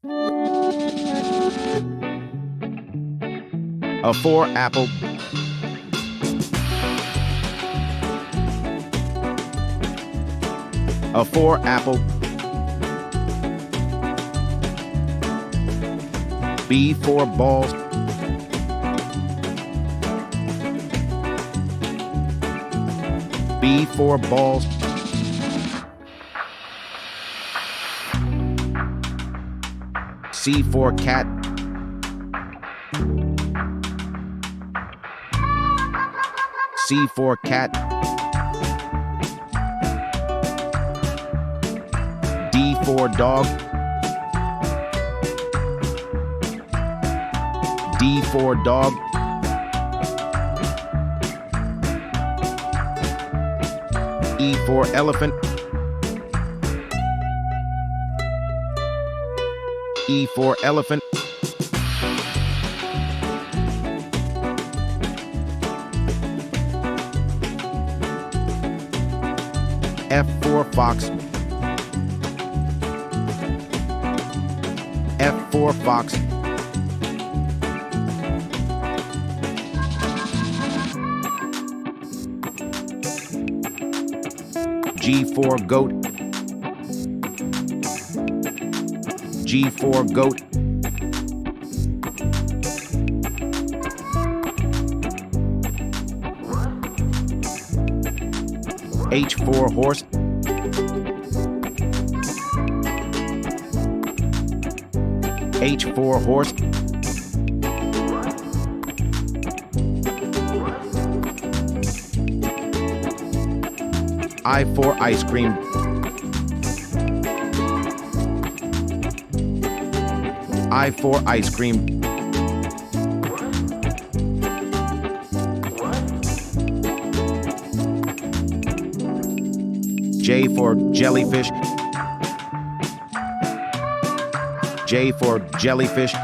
A for apple. A for apple. B for balls. B for balls. C for cat. C for cat. D for dog. D for dog. E for elephant. E for elephant. F for fox. F for fox. G for goat. G for goat. H for horse. H for horse. I for ice cream. I for ice cream. J for jellyfish. J for jellyfish.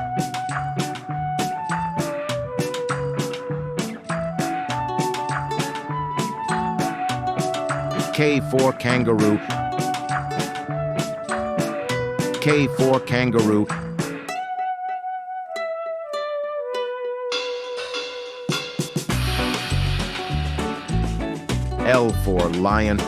K for kangaroo. K for kangaroo. L for lion.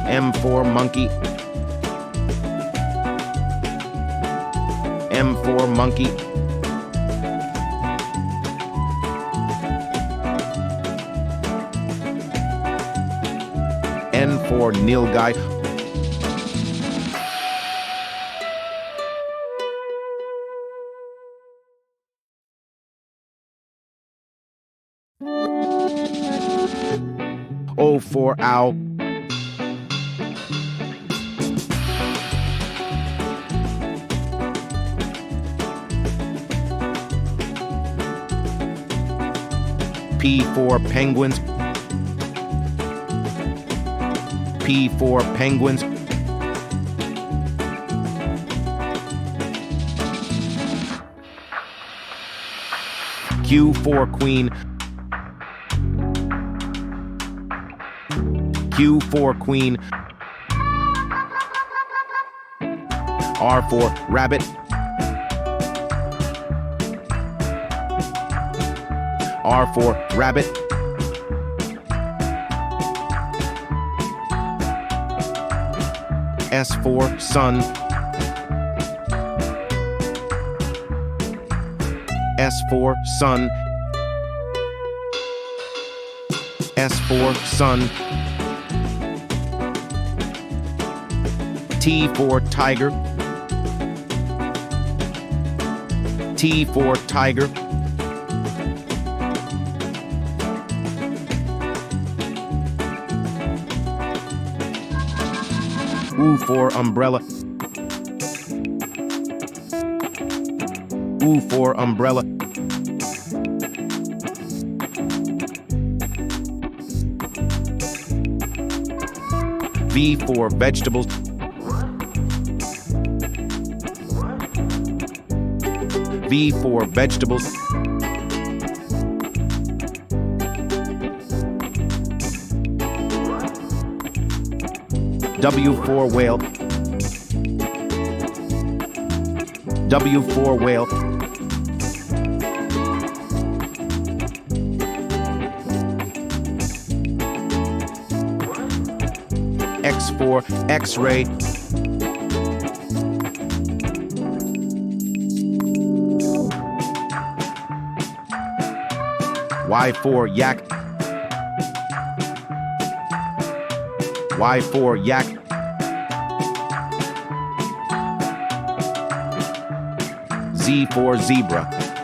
M for monkey. M for monkey. N for nilgai. O for owl. P for penguins. P for penguins. Q for queen. Q for queen. R for rabbit. R for rabbit. S for sun. S for sun. S for sun. T for tiger. T for tiger. U for umbrella. U for umbrella. V for vegetables. V for vegetables. W for whale. W for whale. X for X-ray. Y for yak. Y for yak. Z for zebra.